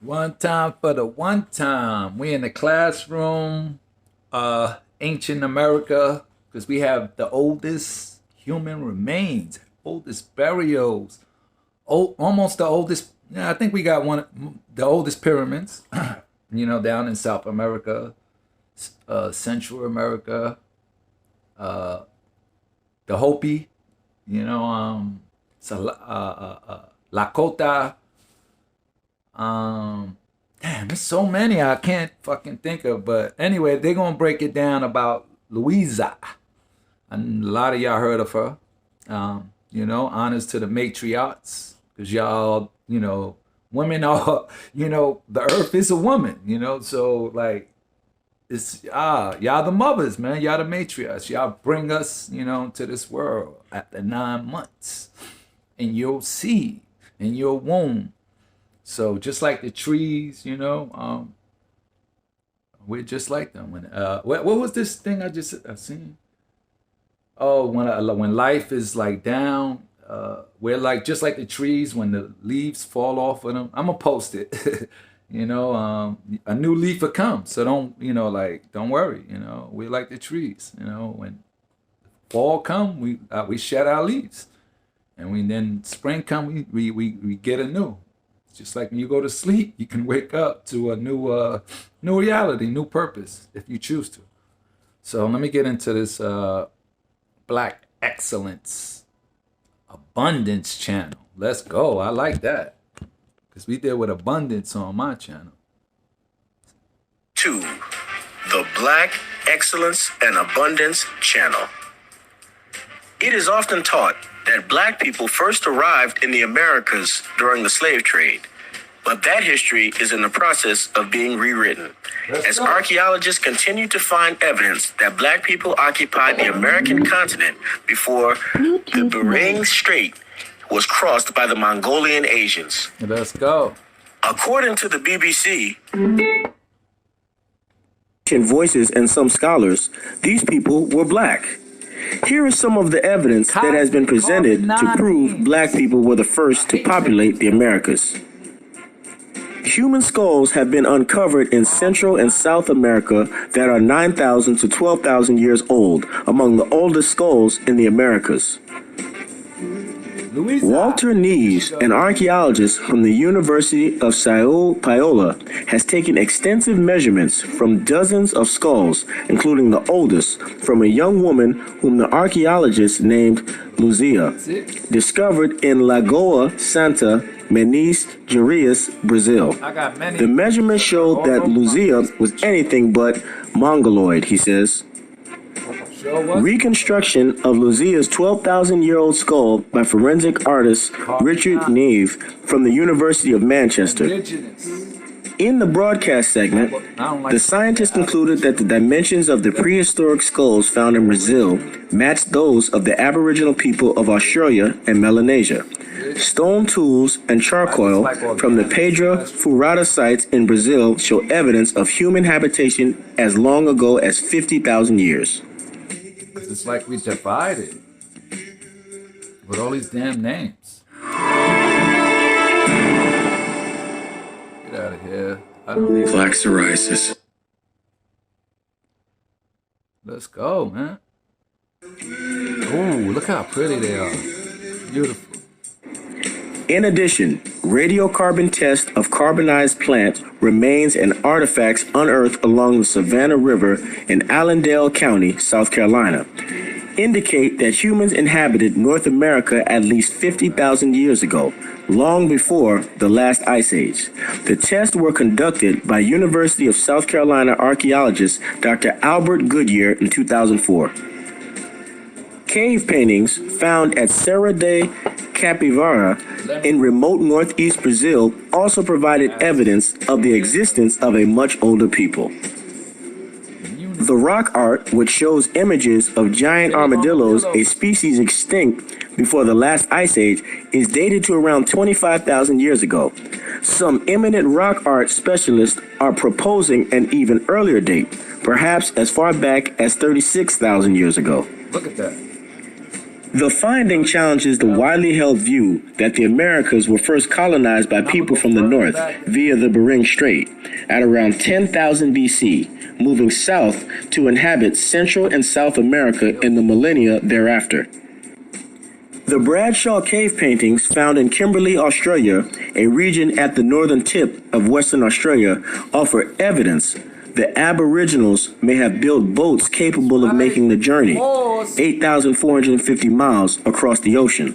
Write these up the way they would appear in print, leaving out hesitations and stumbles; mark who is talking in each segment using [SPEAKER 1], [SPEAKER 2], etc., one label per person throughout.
[SPEAKER 1] One time for the one time. We in the classroom, ancient America, because we have the oldest human remains, oldest burials, almost the oldest. Yeah, I think we got the oldest pyramids. Down in South America, Central America, the Hopi. Lakota. Damn, there's so many I can't fucking think of. But anyway, they're gonna break it down about Louisa. And a lot of y'all heard of her. Honors to the matriarchs, because y'all, women are, the earth is a woman, so like it's y'all the mothers, man. Y'all the matriarchs. Y'all bring us, to this world after 9 months in your seed, in your womb. So just like the trees, we're just like them. What was this thing I seen? Oh, when life is like down, we're like just like the trees when the leaves fall off of them. I'm gonna post it. A new leaf will come. So don't worry. We're like the trees. When fall come, we shed our leaves, and then spring come, we get anew. Just like when you go to sleep, you can wake up to a new reality, new purpose, if you choose to. So let me get into this Black Excellence Abundance channel. Let's go. I like that, because we deal with abundance on my channel.
[SPEAKER 2] 2. The Black Excellence and Abundance channel. It is often taught that black people first arrived in the Americas during the slave trade, but that history is in the process of being rewritten. As archaeologists continue to find evidence that black people occupied the American continent before the Bering Strait was crossed by the Mongolian Asians.
[SPEAKER 1] Let's go.
[SPEAKER 2] According to the BBC, voices and some scholars, these people were black. Here is some of the evidence that has been presented to prove black people were the first to populate the Americas. Human skulls have been uncovered in Central and South America that are 9,000 to 12,000 years old, among the oldest skulls in the Americas. Walter Neves, an archaeologist from the University of Sao Paulo, has taken extensive measurements from dozens of skulls, including the oldest, from a young woman whom the archaeologist named Luzia, discovered in Lagoa Santa, Minas Gerais, Brazil. The measurements showed that Luzia was anything but mongoloid, he says. Reconstruction of Luzia's 12,000-year-old skull by forensic artist Richard Neve from the University of Manchester. In the broadcast segment, the scientists concluded that the dimensions of the prehistoric skulls found in Brazil matched those of the Aboriginal people of Australia and Melanesia. Stone tools and charcoal from the Pedra Furada sites in Brazil show evidence of human habitation as long ago as 50,000 years.
[SPEAKER 1] It's like we divided with all these damn names. Get out of here. I don't need
[SPEAKER 3] Black psoriasis.
[SPEAKER 1] Let's go, man. Oh, look how pretty they are. Beautiful.
[SPEAKER 2] In addition, radiocarbon tests of carbonized plant remains and artifacts unearthed along the Savannah River in Allendale County, South Carolina, indicate that humans inhabited North America at least 50,000 years ago, long before the last ice age. The tests were conducted by University of South Carolina archaeologist Dr. Albert Goodyear in 2004. Cave paintings found at Serra de Capivara in remote northeast Brazil also provided evidence of the existence of a much older people. The rock art, which shows images of giant armadillos, a species extinct before the last ice age, is dated to around 25,000 years ago. Some eminent rock art specialists are proposing an even earlier date, perhaps as far back as 36,000 years ago.
[SPEAKER 1] Look at that.
[SPEAKER 2] The finding challenges the widely held view that the Americas were first colonized by people from the north via the Bering Strait at around 10,000 BC, moving south to inhabit Central and South America in the millennia thereafter. The Bradshaw cave paintings found in Kimberley, Australia, a region at the northern tip of Western Australia, offer evidence the Aboriginals may have built boats capable of making the journey, 8,450 miles across the ocean.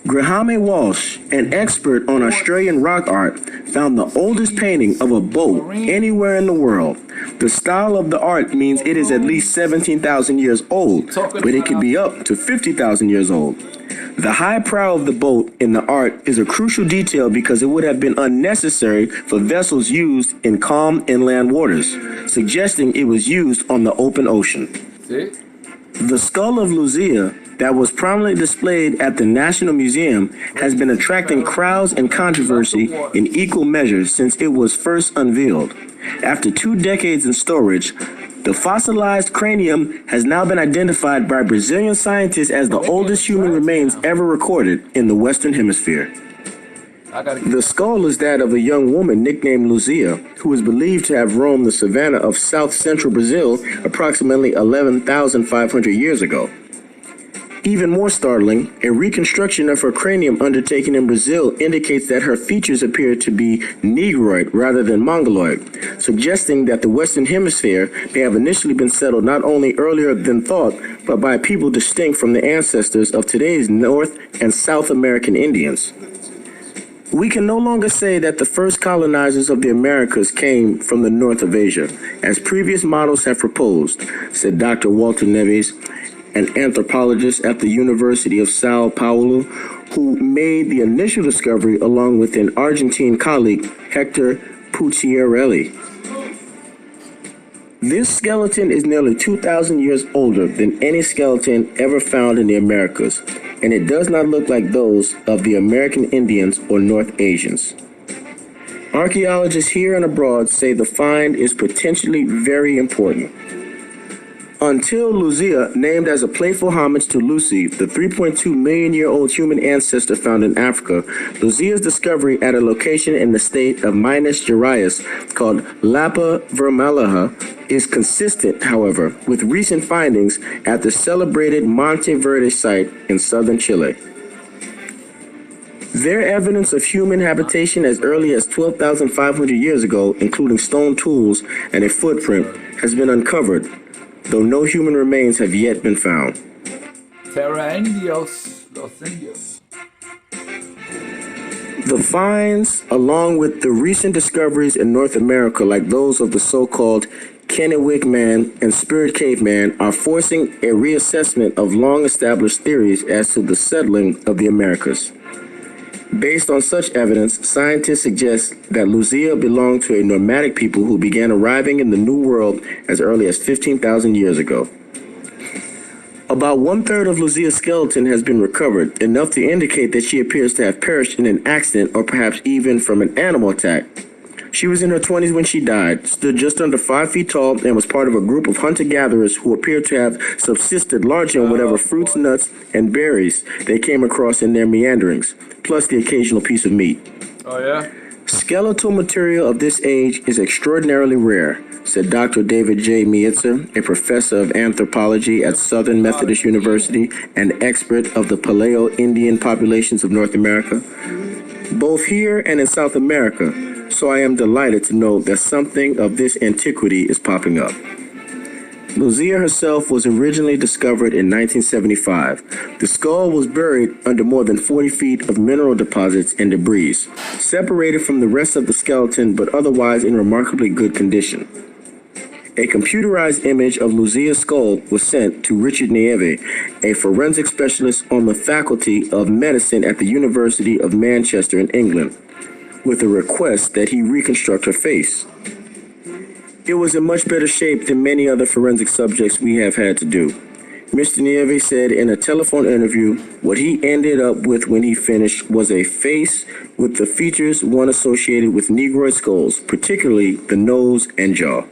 [SPEAKER 2] Grahame Walsh, an expert on Australian rock art, found the oldest painting of a boat anywhere in the world. The style of the art means it is at least 17,000 years old, but it could be up to 50,000 years old. The high prow of the boat in the art is a crucial detail because it would have been unnecessary for vessels used in calm inland waters, suggesting it was used on the open ocean.
[SPEAKER 1] See?
[SPEAKER 2] The skull of Lucia that was prominently displayed at the National Museum has been attracting crowds and controversy in equal measure since it was first unveiled. After 2 decades in storage, the fossilized cranium has now been identified by Brazilian scientists as the oldest human remains ever recorded in the Western Hemisphere. The skull is that of a young woman nicknamed Lucia, who is believed to have roamed the savanna of south-central Brazil approximately 11,500 years ago. Even more startling, a reconstruction of her cranium undertaken in Brazil indicates that her features appear to be Negroid rather than Mongoloid, suggesting that the Western Hemisphere may have initially been settled not only earlier than thought, but by people distinct from the ancestors of today's North and South American Indians. We can no longer say that the first colonizers of the Americas came from the north of Asia, as previous models have proposed, said Dr. Walter Neves, an anthropologist at the University of Sao Paulo, who made the initial discovery along with an Argentine colleague, Hector Pucciarelli. This skeleton is nearly 2,000 years older than any skeleton ever found in the Americas, and it does not look like those of the American Indians or North Asians. Archaeologists here and abroad say the find is potentially very important. Until Lucia, named as a playful homage to Lucy, the 3.2 million year old human ancestor found in Africa, Lucia's discovery at a location in the state of Minas Gerais called Lapa Vermelha is consistent, however, with recent findings at the celebrated Monte Verde site in southern Chile. Their evidence of human habitation as early as 12,500 years ago, including stone tools and a footprint, has been uncovered, though no human remains have yet been found.
[SPEAKER 1] Terra Indios, Los Indios.
[SPEAKER 2] The finds, along with the recent discoveries in North America like those of the so-called Kennewick Man and Spirit Cave Man, are forcing a reassessment of long-established theories as to the settling of the Americas. Based on such evidence, scientists suggest that Lucia belonged to a nomadic people who began arriving in the New World as early as 15,000 years ago. About 1/3 of Lucia's skeleton has been recovered, enough to indicate that she appears to have perished in an accident or perhaps even from an animal attack. She was in her 20s when she died, stood just under 5 feet tall, and was part of a group of hunter-gatherers who appeared to have subsisted largely on whatever fruits, nuts, and berries they came across in their meanderings, plus the occasional piece of meat.
[SPEAKER 1] Oh, yeah?
[SPEAKER 2] Skeletal material of this age is extraordinarily rare, said Dr. David J. Mietzer, a professor of anthropology at Southern Methodist University and expert of the Paleo-Indian populations of North America. Both here and in South America, so I am delighted to know that something of this antiquity is popping up. Lucia herself was originally discovered in 1975. The skull was buried under more than 40 feet of mineral deposits and debris, separated from the rest of the skeleton but otherwise in remarkably good condition. A computerized image of Lucia's skull was sent to Richard Nieve, a forensic specialist on the Faculty of Medicine at the University of Manchester in England, with a request that he reconstruct her face. It was in much better shape than many other forensic subjects we have had to do. Mr. Nieve said in a telephone interview, what he ended up with when he finished was a face with the features one associated with Negroid skulls, particularly the nose and jaw.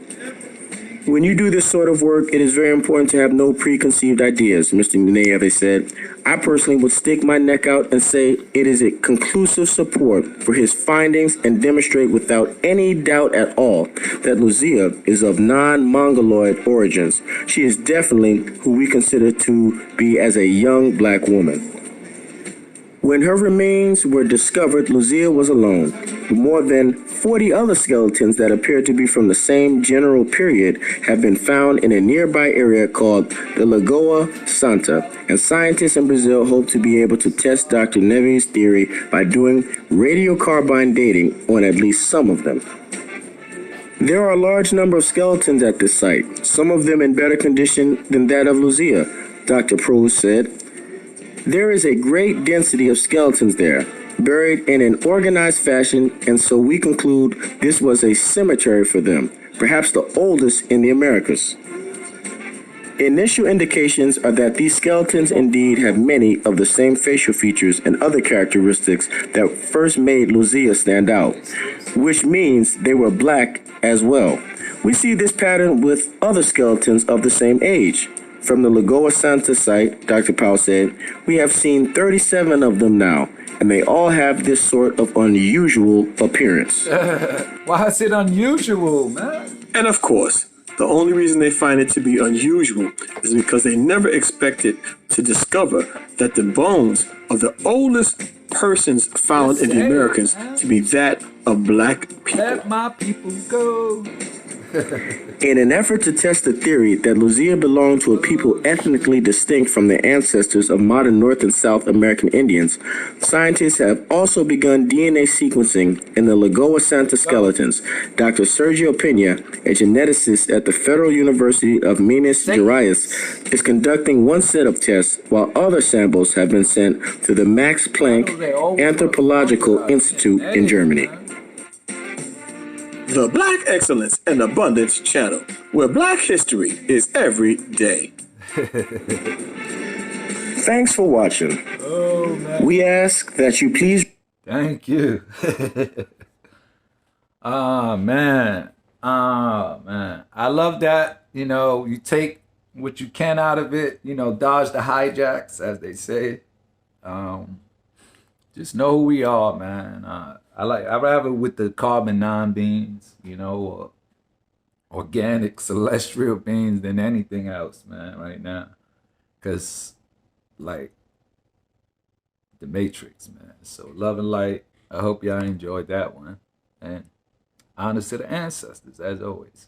[SPEAKER 2] When you do this sort of work, it is very important to have no preconceived ideas, Mr. Ather said. I personally would stick my neck out and say it is a conclusive support for his findings and demonstrate without any doubt at all that Lucia is of non-Mongoloid origins. She is definitely who we consider to be as a young black woman. When her remains were discovered, Lucia was alone. More than 40 other skeletons that appear to be from the same general period have been found in a nearby area called the Lagoa Santa, and scientists in Brazil hope to be able to test Dr. Neves' theory by doing radiocarbon dating on at least some of them. There are a large number of skeletons at this site, some of them in better condition than that of Lucia, Dr. Prose said. There is a great density of skeletons there, buried in an organized fashion, and so we conclude this was a cemetery for them, perhaps the oldest in the Americas. Initial indications are that these skeletons indeed have many of the same facial features and other characteristics that first made Lucia stand out, which means they were black as well. We see this pattern with other skeletons of the same age. From the Lagoa Santa site, Dr. Powell said, we have seen 37 of them now, and they all have this sort of unusual appearance.
[SPEAKER 1] Why is it unusual, man?
[SPEAKER 3] And of course, the only reason they find it to be unusual is because they never expected to discover that the bones of the oldest persons found in the Americas to be that of black people.
[SPEAKER 1] Let my people go.
[SPEAKER 2] In an effort to test the theory that Lucia belonged to a people ethnically distinct from the ancestors of modern North and South American Indians, scientists have also begun DNA sequencing in the Lagoa Santa skeletons. Dr. Sergio Pena, a geneticist at the Federal University of Minas Gerais, is conducting one set of tests, while other samples have been sent to the Max Planck Anthropological Institute in Germany.
[SPEAKER 3] The Black Excellence and Abundance channel, where black history is every day.
[SPEAKER 2] Thanks for watching.
[SPEAKER 1] Oh, man.
[SPEAKER 2] We ask that you please...
[SPEAKER 1] Thank you. Man. I love that, you take what you can out of it, dodge the hijacks, as they say. Just know who we are, man. I rather with the carbon 9 beans, or organic celestial beans than anything else, man, right now. Because, like, the Matrix, man. So, love and light. I hope y'all enjoyed that one. And honor to the ancestors, as always.